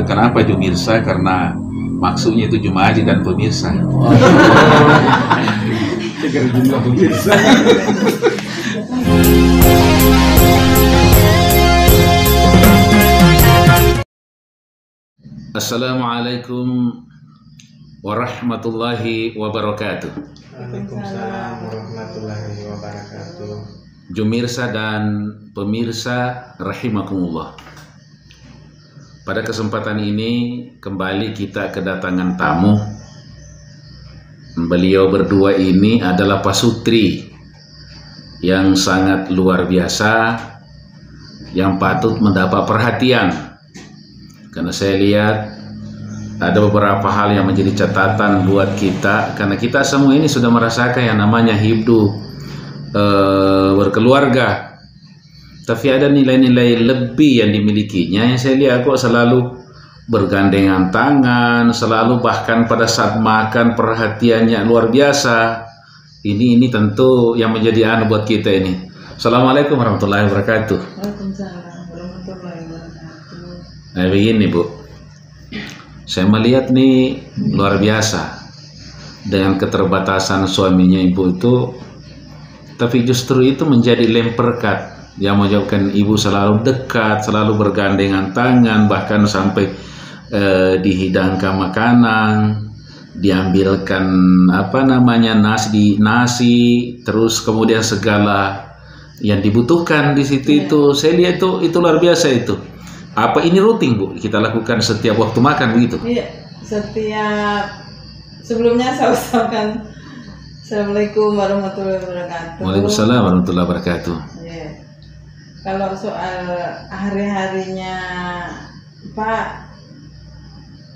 Kenapa Jumirsa? Karena maksudnya itu Jumaji dan pemirsa. Tiga jumlah pemirsa. Assalamualaikum warahmatullahi wabarakatuh. Waalaikumsalam warahmatullahi wabarakatuh. Jumirsa dan pemirsa rahimakumullah. Pada kesempatan ini kembali kita kedatangan tamu. Beliau berdua ini adalah pasutri yang sangat luar biasa, yang patut mendapat perhatian. Karena saya lihat ada beberapa hal yang menjadi catatan buat kita, karena kita semua ini sudah merasakan yang namanya hidup berkeluarga, tapi ada nilai-nilai lebih yang dimilikinya yang saya lihat kok selalu bergandengan tangan, selalu bahkan pada saat makan perhatiannya luar biasa. Ini tentu yang menjadi anu buat kita ini. Assalamualaikum warahmatullahi wabarakatuh. Waalaikumsalam warahmatullahi wabarakatuh. Nah begini Bu, saya melihat nih luar biasa dengan keterbatasan suaminya Ibu itu, tapi justru itu menjadi lem perekat yang menyebabkan Ibu selalu dekat, selalu bergandengan tangan, bahkan sampai dihidangkan makanan, diambilkan nasi, terus kemudian segala yang dibutuhkan di situ itu. Saya lihat itu luar biasa itu. Apa ini rutin Bu kita lakukan setiap waktu makan begitu? Iya, setiap sebelumnya saya ucapkan Assalamualaikum warahmatullahi wabarakatuh. Waalaikumsalam warahmatullahi wabarakatuh. Iya. Kalau soal hari-harinya Pak,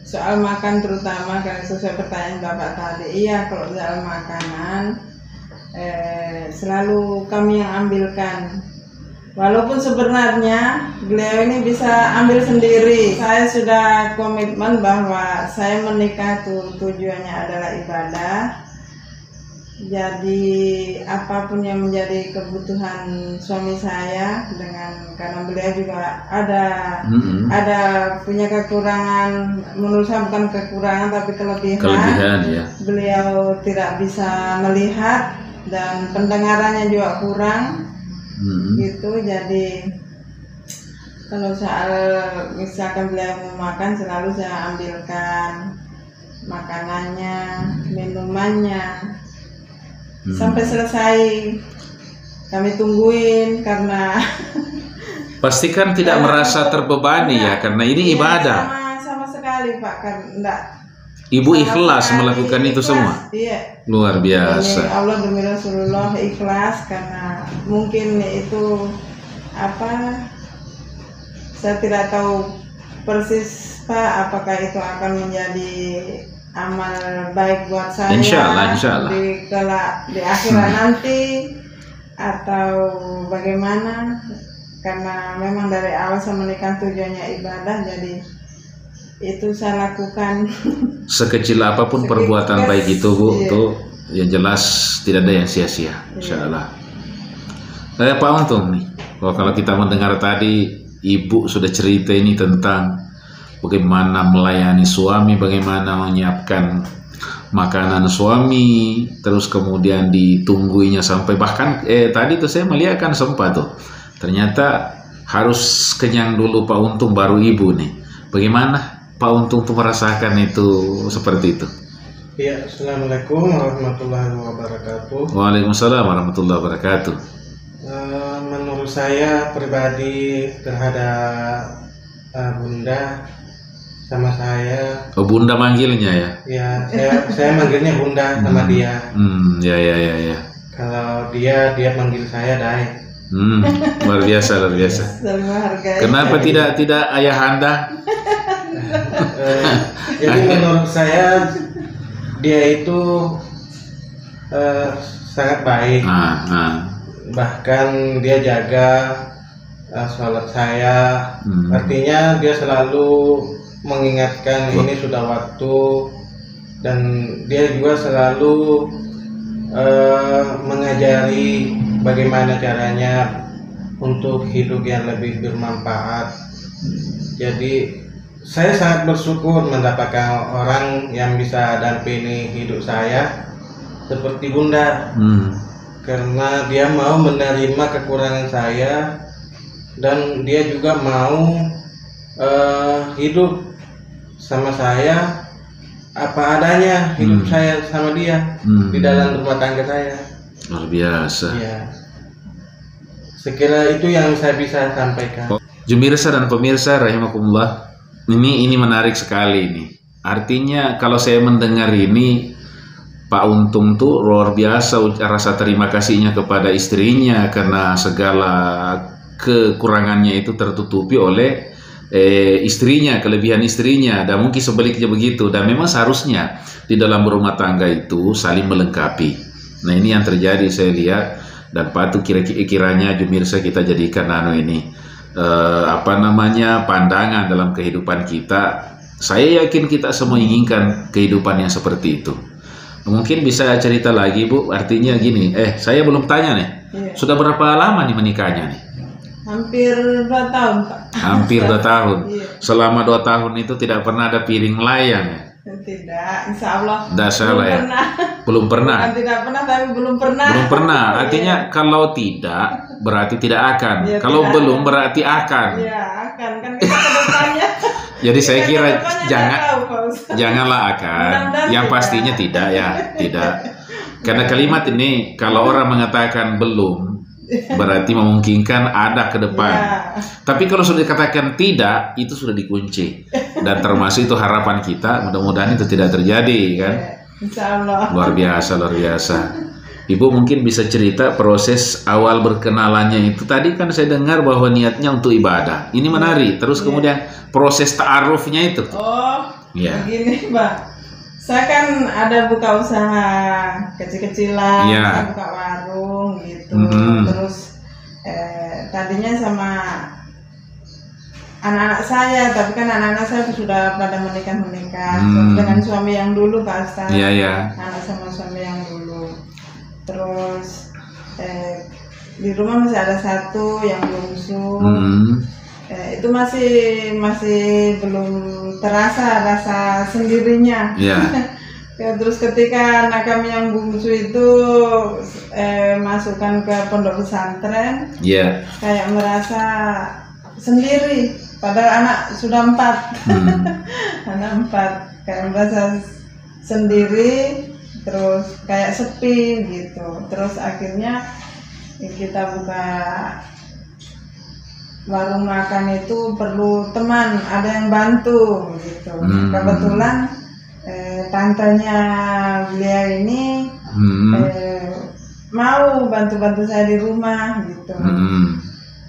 soal makan terutama kalau sesuai pertanyaan Bapak tadi, iya kalau soal makanan selalu kami yang ambilkan. Walaupun sebenarnya beliau ini bisa ambil sendiri. Saya sudah komitmen bahwa saya menikah tujuannya adalah ibadah. Jadi apapun yang menjadi kebutuhan suami saya, karena beliau juga ada punya kekurangan, menurut saya bukan kekurangan tapi kelebihan ya. Beliau tidak bisa melihat dan pendengarannya juga kurang. Gitu, jadi kalau soal misalkan beliau mau makan selalu saya ambilkan makanannya, minumannya sampai selesai kami tungguin, karena pastikan tidak merasa terbebani ya, karena ini ibadah. Sama sekali Pak, kan enggak. Ibu ikhlas melakukan itu semua. Iya. Luar biasa. Demi Allah demi Rasulullah ikhlas, karena mungkin itu saya tidak tahu persis Pak apakah itu akan menjadi amal baik buat saya. Insya Allah. Di akhirat nanti atau bagaimana, karena memang dari awal saya menikah tujuannya ibadah, jadi itu saya lakukan. Sekecil apapun perbuatan baik itu Bu, tuh yang jelas tidak ada yang sia-sia, insya Allah. Saya Pak Untung nih, kalau kita mendengar tadi Ibu sudah cerita ini tentang bagaimana melayani suami, bagaimana menyiapkan makanan suami, terus kemudian ditungguinya sampai bahkan tadi tuh saya melihat kan sempat tuh, ternyata harus kenyang dulu Pak Untung baru Ibu nih. Bagaimana Pak Untung tuh merasakan itu seperti itu? Ya, Assalamualaikum warahmatullahi wabarakatuh. Waalaikumsalam warahmatullahi wabarakatuh. Menurut saya pribadi terhadap Bunda sama saya. Oh, Bunda manggilnya ya? Ya, saya manggilnya Bunda sama dia. Ya. Kalau dia manggil saya Dai. Luar biasa. Kenapa tidak ayahanda? Jadi menurut saya dia itu sangat baik. Bahkan dia jaga sholat saya. Artinya dia selalu mengingatkan ini sudah waktu, dan dia juga selalu mengajari bagaimana caranya untuk hidup yang lebih bermanfaat. Jadi saya sangat bersyukur mendapatkan orang yang bisa dampingi hidup saya seperti Bunda. Karena dia mau menerima kekurangan saya dan dia juga mau hidup sama saya apa adanya, hidup saya sama dia di dalam rumah tangga saya. Luar biasa. Ya. Sekira itu yang saya bisa sampaikan. Jumirsa dan pemirsa rahimakumullah, ini menarik sekali ini. Artinya kalau saya mendengar ini, Pak Untung tuh luar biasa rasa terima kasihnya kepada istrinya karena segala kekurangannya itu tertutupi oleh istrinya, kelebihan istrinya, dan mungkin sebaliknya begitu. Dan memang seharusnya di dalam berumah tangga itu saling melengkapi. Nah ini yang terjadi saya lihat, dan patut kiranya Jumirsa kita jadikan pandangan dalam kehidupan kita. Saya yakin kita semua inginkan kehidupan yang seperti itu. Mungkin bisa cerita lagi Bu, artinya gini, saya belum tanya nih, sudah berapa lama nih menikahnya nih? Hampir 2 tahun Pak. Hampir 2 tahun. Iya. Selama 2 tahun itu tidak pernah ada piring melayang ya? Tidak, insya Allah. Tidak salah ya? Belum pernah. Bukan tidak pernah, tapi belum pernah. Belum pernah. Artinya kalau tidak berarti tidak akan. Ya, kalau tidak belum berarti akan. Iya akan, kan kita kedepannya. Jadi saya kira tahu, janganlah akan. Yang pastinya tidak ya, tidak. Karena kalimat ini kalau orang mengatakan belum berarti memungkinkan ada ke depan. Ya. Tapi kalau sudah dikatakan tidak, itu sudah dikunci. Dan termasuk itu harapan kita, mudah-mudahan itu tidak terjadi kan. Insya Allah. Luar biasa, luar biasa. Ibu mungkin bisa cerita proses awal berkenalannya itu. Tadi kan saya dengar bahwa niatnya untuk ibadah. Ini menarik. Terus kemudian proses ta'arufnya itu. Oh, begini Mbak. Saya kan ada buka usaha kecil-kecilan, saya buka warung gitu. Terus tadinya sama anak-anak saya, tapi kan anak-anak saya sudah pada menikah dengan suami yang dulu Pak Ustaz. Anak sama suami yang dulu. Terus di rumah masih ada 1 yang bungsu. Itu masih belum terasa rasa sendirinya. Terus ketika anak kami yang bungsu itu masukkan ke pondok pesantren, kayak merasa sendiri. Padahal anak sudah 4, anak 4, kayak merasa sendiri, terus kayak sepi gitu. Terus akhirnya kita buka warung makan itu perlu teman, ada yang bantu gitu. Kebetulan tantenya beliau ini mau bantu-bantu saya di rumah gitu.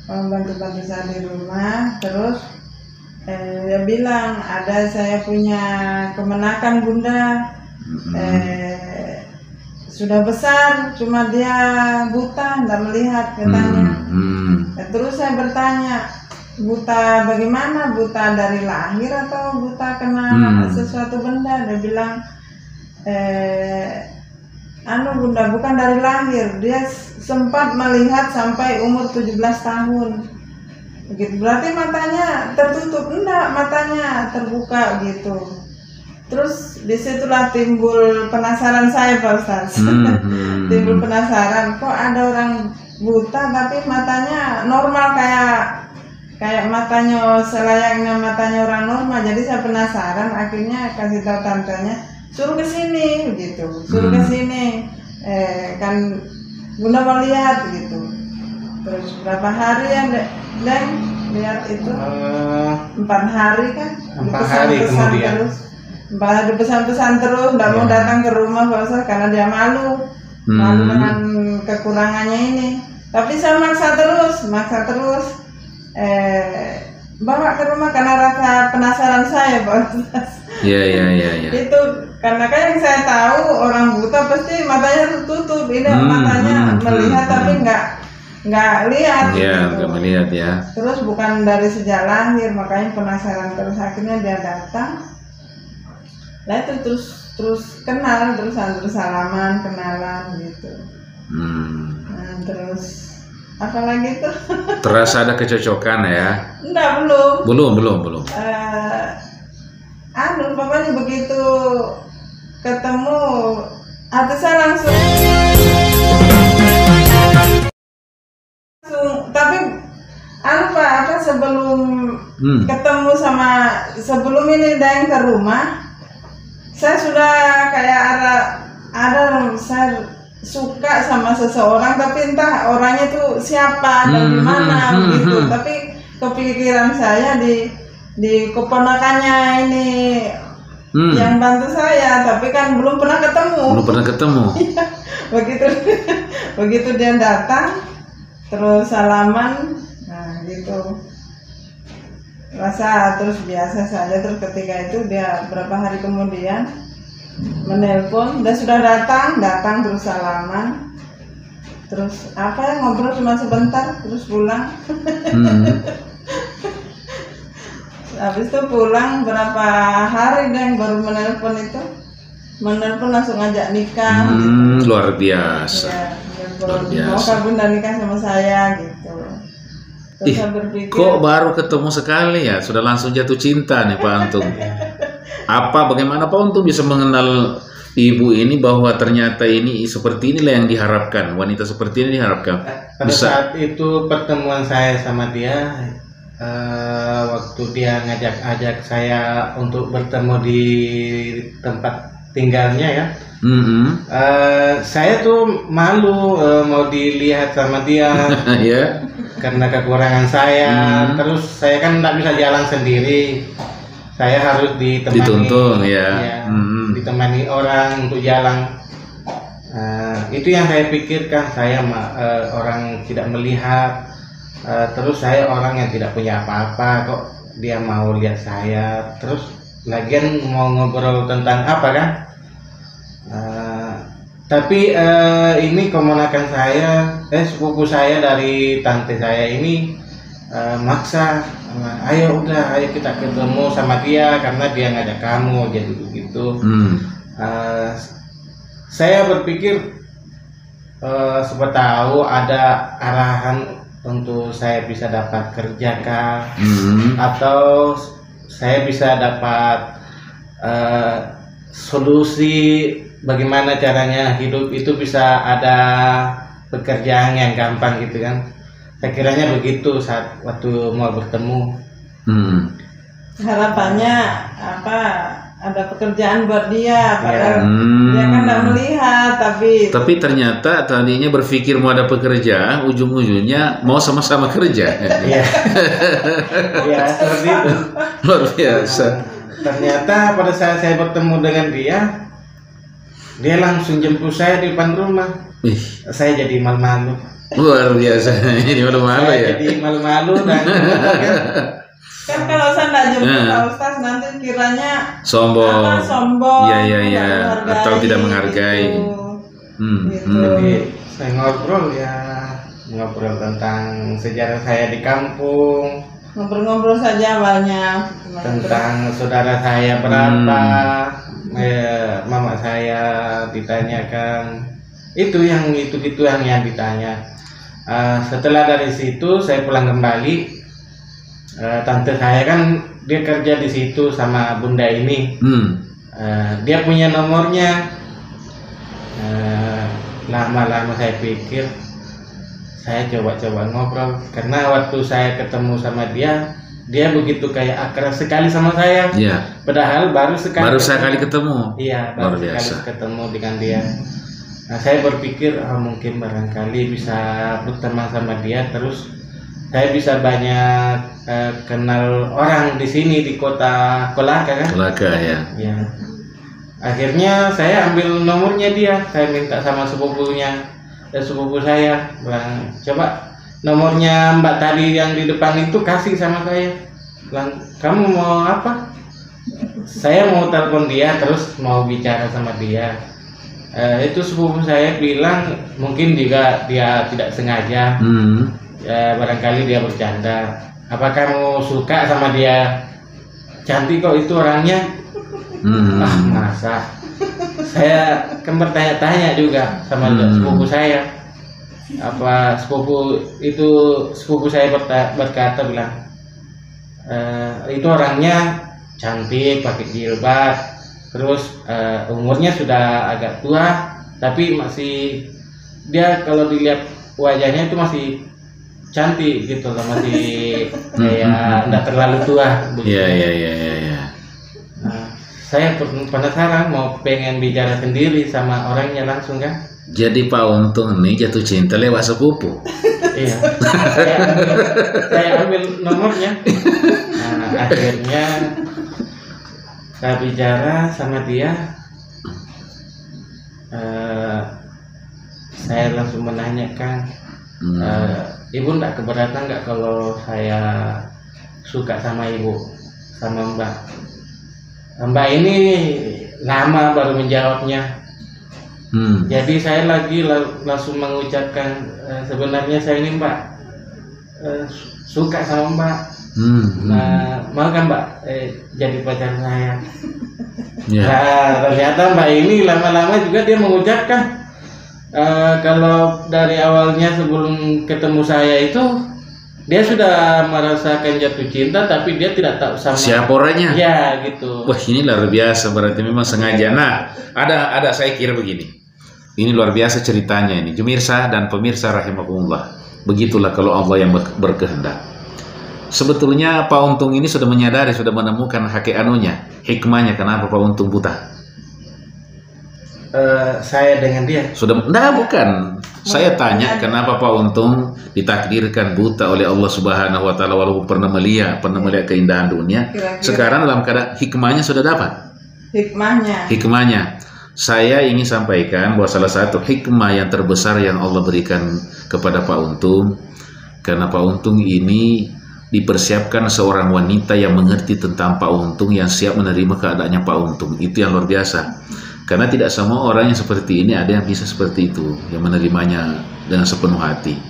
Mau bantu-bantu saya di rumah. Terus dia bilang, ada saya punya kemenakan Bunda, sudah besar, cuma dia buta, nggak melihat katanya. Terus saya bertanya, buta bagaimana? Buta dari lahir atau buta kena sesuatu benda? Dia bilang, Bunda, bukan dari lahir. Dia sempat melihat sampai umur 17 tahun. Begitu, berarti matanya tertutup? Enggak, matanya terbuka gitu. Terus disitulah timbul penasaran saya Pak Ustaz. Timbul penasaran, kok ada orang buta tapi matanya normal kayak matanya selayaknya matanya orang normal. Jadi saya penasaran, akhirnya kasih tahu tantenya, suruh ke sini begitu, suruh ke sini, kan Bunda mau lihat gitu. Terus berapa hari ya dan lihat itu 4 hari kan, 4 hari kemudian terus pesan-pesan terus, nggak mau datang ke rumah Pak Ustaz karena dia malu dengan kekurangannya ini. Tapi saya maksa terus bawa ke rumah karena rasa penasaran saya Pak Ustaz. Iya. Itu karena kan yang saya tahu orang buta pasti matanya tertutup, ini matanya melihat tapi nggak lihat. Nggak melihat ya. Terus bukan dari sejak lahir, makanya penasaran terus. Akhirnya dia datang. Lah itu terus kenal, terus salaman, kenalan gitu. Nah, terus apalagi tuh? Terasa ada kecocokan ya? Enggak, belum. Belum. kemarin begitu ketemu hati saya langsung tapi apa sebelum ketemu sama sebelum ini Daeng ke rumah, saya sudah kayak ada saya suka sama seseorang tapi entah orangnya tuh siapa dan di mana begitu. Tapi kepikiran saya di keponakannya ini yang bantu saya, tapi kan belum pernah ketemu. begitu dia datang terus salaman, nah gitu rasa terus biasa saja. Terus ketika itu dia berapa hari kemudian menelpon, dia sudah datang terus salaman, terus ngobrol cuma sebentar terus pulang. Habis itu pulang berapa hari dan baru menelpon langsung ngajak nikah. Gitu. Luar biasa. Ya, luar biasa. Mau Bunda nikah sama saya gitu. Terus saya berpikir, kok baru ketemu sekali ya sudah langsung jatuh cinta nih Pak Antung. Bagaimana Pak Antung bisa mengenal ibu ini bahwa ternyata ini seperti inilah yang diharapkan, wanita seperti ini diharapkan. Pada saat itu pertemuan saya sama dia, waktu dia ngajak saya untuk bertemu di tempat tinggalnya ya. Saya tuh malu mau dilihat sama dia. Yeah. Karena kekurangan saya. Terus saya kan nggak bisa jalan sendiri, saya harus dituntun ya. Ditemani orang untuk jalan. Itu yang saya pikirkan. Saya orang tidak melihat, terus saya orang yang tidak punya apa-apa, kok dia mau lihat saya. Terus lagian mau ngobrol tentang apa kan? Tapi ini keponakan saya, sepupu saya dari tante saya ini maksa, ayo kita ketemu sama dia karena dia ngajak kamu, jadi begitu. Saya berpikir siapa tahu ada arahan untuk saya bisa dapat kerja kah, atau saya bisa dapat solusi bagaimana caranya hidup itu bisa ada pekerjaan yang gampang gitu kan. Saya kiranya begitu saat waktu mau bertemu. Harapannya ada pekerjaan buat dia, padahal dia kan tidak melihat, tapi ternyata tadinya berpikir mau ada pekerjaan, ujung-ujungnya mau sama-sama kerja. Iya. Ya seperti itu. Luar biasa. Ternyata pada saat saya bertemu dengan dia langsung jemput saya di depan rumah. Saya jadi malu-malu. Luar biasa. Ini malu-malu ya. Jadi malu-malu dan kan kalau saya tidak jemput Pak Ustaz nanti kiranya sombong. Iya. Atau tidak menghargai. Gitu. Jadi saya ngobrol tentang sejarah saya di kampung. Ngobrol saja awalnya Tentang saudara saya berapa. Mama saya ditanyakan itu yang ditanya. Setelah dari situ saya pulang kembali. Tante saya kan dia kerja di situ sama bunda ini. Dia punya nomornya. Lama-lama saya pikir, saya coba-coba ngobrol karena waktu saya ketemu sama dia begitu kayak akrab sekali sama saya. Iya. Padahal baru sekali ketemu. Iya, baru sekali ketemu dengan dia. Nah, saya berpikir mungkin barangkali bisa berteman sama dia, terus saya bisa banyak kenal orang di sini di kota Kolaka kan? Kolaka ya. Ya. Akhirnya saya ambil nomornya dia, saya minta sama sepupu saya, bilang coba nomornya Mbak tadi yang di depan itu kasih sama saya. Bilang, kamu mau apa? Saya mau telepon dia terus mau bicara sama dia. Itu sepupu saya bilang mungkin juga dia tidak sengaja. Barangkali dia bercanda. Apa kamu suka sama dia? Cantik kok itu orangnya. Masa? Saya kan bertanya-tanya juga sama sepupu saya. Apa sepupu saya berkata bilang itu orangnya cantik, pakai jilbab, Terus umurnya sudah agak tua, tapi masih dia kalau dilihat wajahnya itu masih cantik gitu loh, masih kayak enggak terlalu tua. Iya. Nah, saya penasaran, mau pengen bicara sendiri sama orangnya langsung kan. Jadi Pak Untung nih jatuh cinta lewat sepupu. Iya. Saya ambil nomornya. Nah, akhirnya saya bicara sama dia. Saya langsung menanyakan, ibu enggak keberatan nggak kalau saya suka sama ibu, sama Mbak? Mbak ini lama baru menjawabnya. Jadi saya langsung mengucapkan, sebenarnya saya ini Mbak suka sama Mbak. Mau kan Mbak jadi pacar saya? Nah, ternyata Mbak ini lama-lama juga dia mengucapkan, kalau dari awalnya sebelum ketemu saya itu dia sudah merasakan jatuh cinta, tapi dia tidak tahu sama siapa orangnya. Ya gitu. Wah, ini luar biasa, berarti memang sengaja. Nah, ada saya kira begini. Ini luar biasa ceritanya ini, Jumirsa dan pemirsa rahimakumullah. Begitulah kalau Allah yang berkehendak. Sebetulnya Pak Untung ini sudah menyadari, sudah menemukan hikmahnya kenapa Pak Untung buta. Saya dengan dia Sudah, bukan. Saya tanya kenapa Pak Untung ditakdirkan buta oleh Allah Subhanahu wa taala walaupun pernah melihat keindahan dunia. Sekarang dalam keadaan hikmahnya sudah dapat. Hikmahnya. Saya ingin sampaikan bahwa salah satu hikmah yang terbesar yang Allah berikan kepada Pak Untung, karena Pak Untung ini dipersiapkan seorang wanita yang mengerti tentang Pak Untung, yang siap menerima keadaannya Pak Untung. Itu yang luar biasa. Karena tidak semua orang yang seperti ini ada yang bisa seperti itu, yang menerimanya dengan sepenuh hati.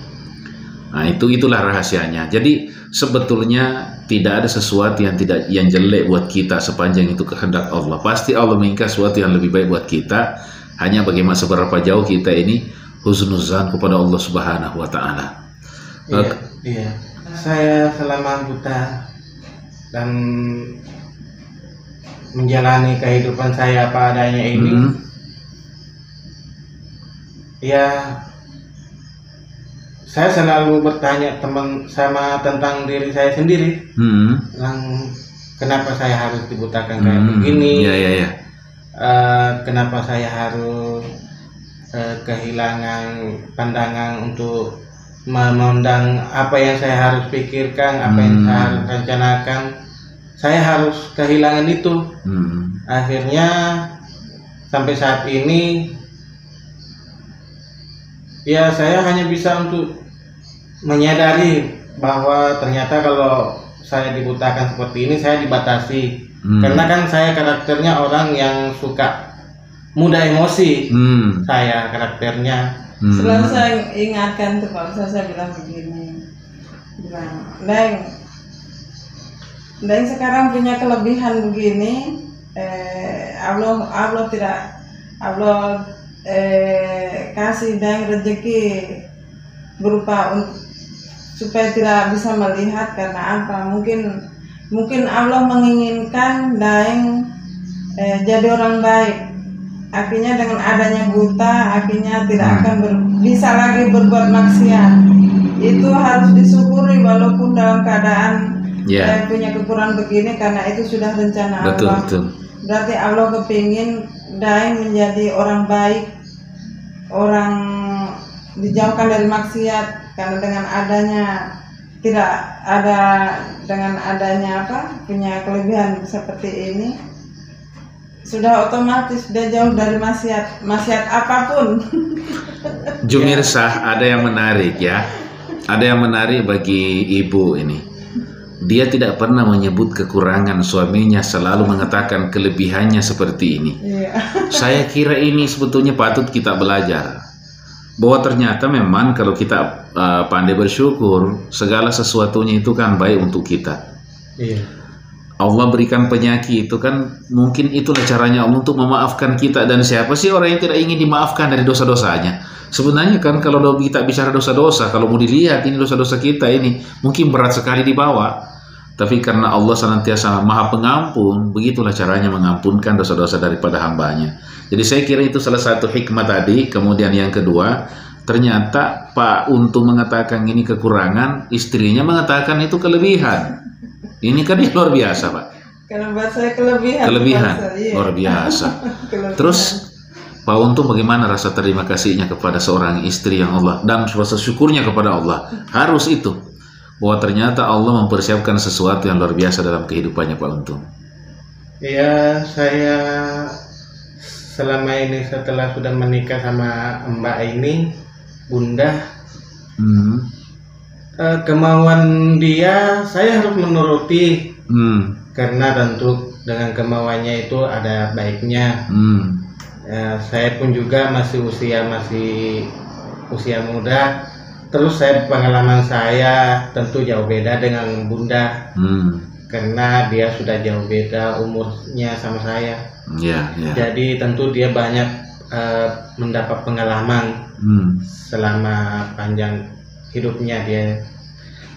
Nah, itulah rahasianya. Jadi sebetulnya tidak ada sesuatu yang jelek buat kita sepanjang itu kehendak Allah. Pasti Allah menginginkan sesuatu yang lebih baik buat kita. Hanya bagaimana seberapa jauh kita ini husnuzan kepada Allah Subhanahu wa taala. Iya. Saya selama buta dan menjalani kehidupan saya apa adanya ini, ya saya selalu bertanya tentang diri saya sendiri. Kenapa saya harus dibutakan kayak begini? Kenapa saya harus kehilangan pandangan untuk memandang apa yang saya harus pikirkan, apa yang saya harus rencanakan. Saya harus kehilangan itu. Akhirnya sampai saat ini ya saya hanya bisa untuk menyadari bahwa ternyata kalau saya dibutakan seperti ini, saya dibatasi. Karena kan saya karakternya orang yang suka mudah emosi. Saya karakternya. Selalu saya ingatkan tuh kalau saya bilang begini, Deng sekarang punya kelebihan begini, Allah kasih Deng rezeki berupa supaya tidak bisa melihat. Karena apa? Mungkin Allah menginginkan Deng jadi orang baik. Akhirnya dengan adanya buta, akhirnya tidak akan bisa lagi berbuat maksiat. Itu harus disyukuri walaupun dalam keadaan punya kekurangan begini, karena itu sudah rencana Allah. Betul. Berarti Allah kepingin Daeng menjadi orang baik, orang dijauhkan dari maksiat. Karena dengan adanya punya kelebihan seperti ini, sudah otomatis dia jauh dari maksiat apapun. Jumirsah, ada yang menarik ya. Ada yang menarik bagi ibu ini. Dia tidak pernah menyebut kekurangan suaminya, selalu mengatakan kelebihannya seperti ini. Saya kira ini sebetulnya patut kita belajar. Bahwa ternyata memang kalau kita pandai bersyukur, segala sesuatunya itu kan baik untuk kita. Allah berikan penyakit itu kan, mungkin itulah caranya Allah untuk memaafkan kita. Dan siapa sih orang yang tidak ingin dimaafkan dari dosa-dosanya? Sebenarnya kan kalau kita bicara dosa-dosa, kalau mau dilihat ini dosa-dosa kita ini mungkin berat sekali dibawa. Tapi karena Allah senantiasa Maha Pengampun, begitulah caranya mengampunkan dosa-dosa daripada hambanya. Jadi saya kira itu salah satu hikmah tadi. Kemudian yang kedua, ternyata Pak Untung mengatakan ini kekurangan, istrinya mengatakan itu kelebihan. Ini kan luar biasa, Pak. Kalau buat saya kelebihan. Iya. Luar biasa. Terus Pak Untung bagaimana rasa terima kasihnya kepada seorang istri yang Allah, dan rasa syukurnya kepada Allah? Harus itu. Bahwa ternyata Allah mempersiapkan sesuatu yang luar biasa dalam kehidupannya Pak Untung. Ya, saya selama ini setelah sudah menikah sama Mbak ini, Bunda, kemauan dia saya harus menuruti, karena tentu dengan kemauannya itu ada baiknya. Saya pun juga masih usia muda. Terus pengalaman saya tentu jauh beda dengan Bunda, karena dia sudah jauh beda umurnya sama saya. Jadi tentu dia banyak mendapat pengalaman selama panjang hidupnya dia.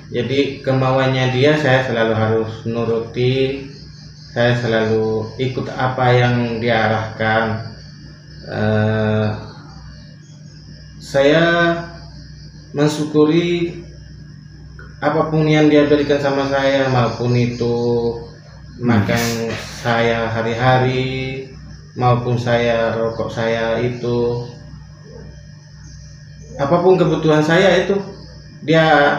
Jadi kemauannya dia saya selalu harus nuruti, saya selalu ikut apa yang dia arahkan. Saya mensyukuri apapun yang dia berikan sama saya, maupun itu makan saya hari-hari, maupun saya rokok saya itu, apapun kebutuhan saya itu dia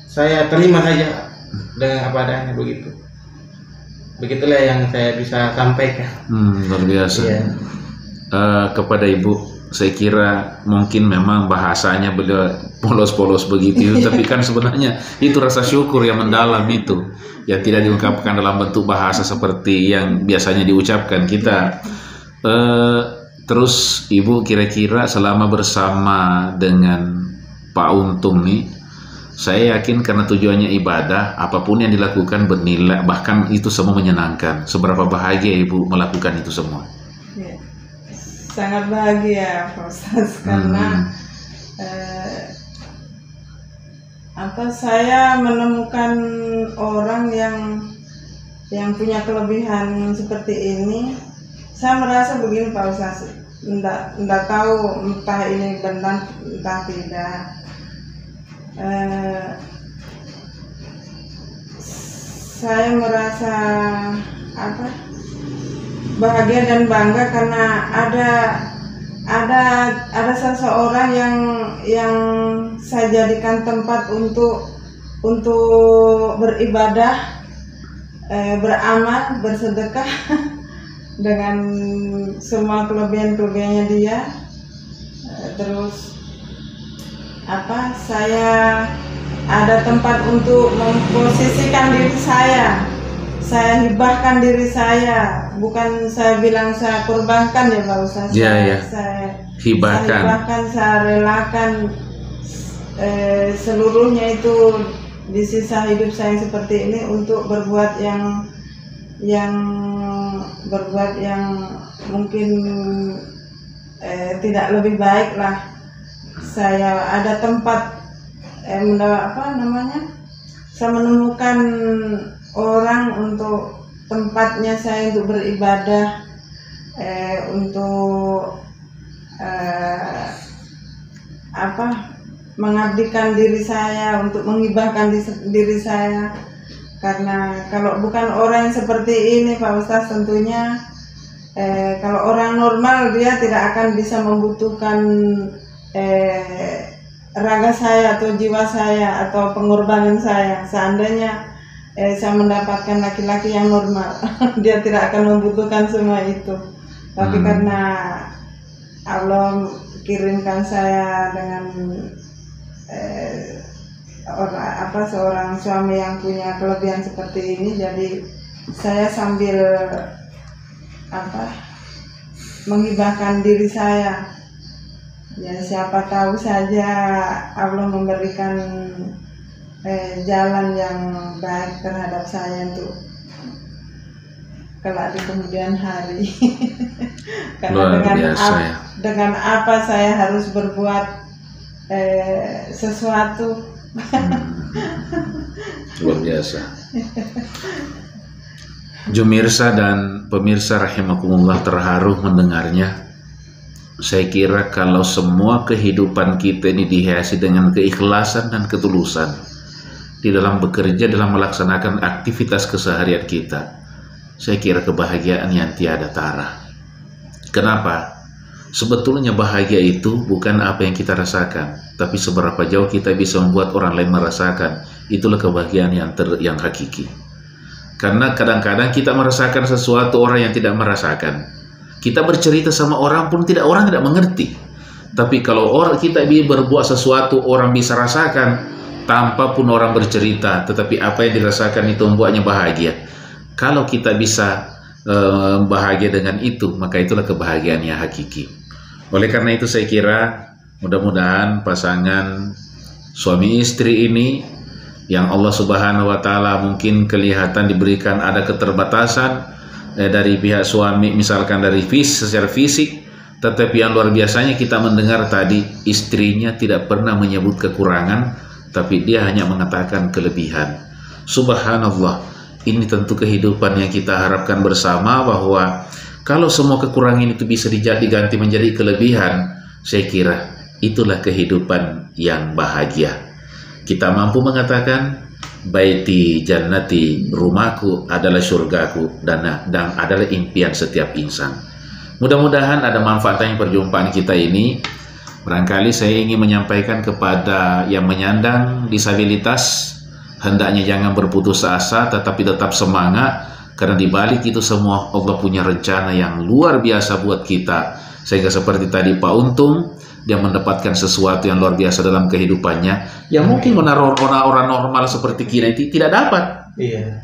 saya terima saja dengan apa adanya, begitu. Begitulah yang saya bisa sampaikan. Luar biasa. Kepada Ibu, saya kira mungkin memang bahasanya beliau polos-polos begitu, tapi kan sebenarnya itu rasa syukur yang mendalam itu, yang tidak diungkapkan dalam bentuk bahasa seperti yang biasanya diucapkan kita. Terus Ibu kira-kira selama bersama dengan Pak Untung nih, saya yakin karena tujuannya ibadah, apapun yang dilakukan bernilai, bahkan itu semua menyenangkan. Seberapa bahagia Ibu melakukan itu semua? Sangat bahagia Pak Ustaz, karena saya menemukan orang yang punya kelebihan seperti ini. Saya merasa begini Pak Ustaz, enggak tahu entah ini benar entah tidak. Saya merasa bahagia dan bangga karena ada seseorang yang saya jadikan tempat untuk beribadah, beramal, bersedekah dengan semua kelebihan-kelebihannya dia. Terus saya ada tempat untuk memposisikan diri saya hibahkan diri saya, bukan saya bilang saya korbankan ya Pak Ustaz. Saya hibahkan, saya relakan seluruhnya itu di sisa hidup saya seperti ini untuk berbuat yang mungkin tidak lebih baik lah. Saya ada tempat saya menemukan orang untuk tempatnya saya untuk beribadah, untuk mengabdikan diri saya, untuk menghibahkan diri saya. Karena kalau bukan orang yang seperti ini Pak Ustaz, tentunya kalau orang normal dia tidak akan bisa membutuhkan raga saya atau jiwa saya atau pengorbanan saya. Seandainya saya mendapatkan laki-laki yang normal, dia tidak akan membutuhkan semua itu. Tapi karena Allah kirimkan saya dengan seorang suami yang punya kelebihan seperti ini, jadi saya sambil menghibahkan diri saya. Ya siapa tahu saja Allah memberikan jalan yang baik terhadap saya untuk kelak di kemudian hari. Karena dengan apa saya harus berbuat sesuatu. Luar biasa. Jumirsa dan pemirsa rahimakumullah, terharu mendengarnya. Saya kira kalau semua kehidupan kita ini dihiasi dengan keikhlasan dan ketulusan di dalam bekerja, dalam melaksanakan aktivitas keseharian kita, saya kira kebahagiaan yang tiada tara. Kenapa? Sebetulnya bahagia itu bukan apa yang kita rasakan, tapi seberapa jauh kita bisa membuat orang lain merasakan. Itulah kebahagiaan yang hakiki. Karena kadang-kadang kita merasakan sesuatu orang yang tidak merasakan. Kita bercerita sama orang pun orang tidak mengerti. Tapi kalau kita berbuat sesuatu orang bisa rasakan tanpa pun orang bercerita, tetapi apa yang dirasakan itu membuatnya bahagia. Kalau kita bisa bahagia dengan itu, maka itulah kebahagiaan yang hakiki. Oleh karena itu saya kira mudah-mudahan pasangan suami istri ini yang Allah Subhanahu wa Ta'ala mungkin kelihatan diberikan ada keterbatasan dari pihak suami, misalkan dari secara fisik, tetapi yang luar biasanya kita mendengar tadi istrinya tidak pernah menyebut kekurangan, tapi dia hanya mengatakan kelebihan. Subhanallah, ini tentu kehidupan yang kita harapkan bersama, bahwa kalau semua kekurangan itu bisa diganti menjadi kelebihan, saya kira itulah kehidupan yang bahagia. Kita mampu mengatakan baiti jannati, rumahku adalah surgaku, dan adalah impian setiap insan. Mudah-mudahan ada manfaatnya perjumpaan kita ini. Barangkali saya ingin menyampaikan kepada yang menyandang disabilitas, hendaknya jangan berputus asa, tetapi tetap semangat, karena di balik itu semua Allah punya rencana yang luar biasa buat kita. Sehingga seperti tadi Pak Untung, dia mendapatkan sesuatu yang luar biasa dalam kehidupannya, yang mungkin orang normal seperti kita tidak dapat.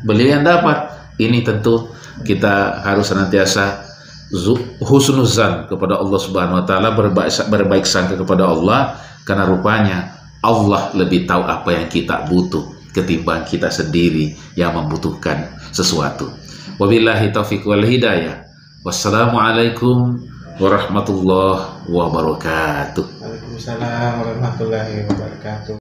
Beliau yang dapat. Ini tentu kita harus senantiasa husnuzan kepada Allah Subhanahu wa Ta'ala, berbaik sangka kepada Allah, karena rupanya Allah lebih tahu apa yang kita butuh ketimbang kita sendiri yang membutuhkan sesuatu. Wabillahi taufiq wal hidayah. Wassalamualaikum warahmatullahi wabarakatuh. Waalaikumsalam warahmatullahi wabarakatuh.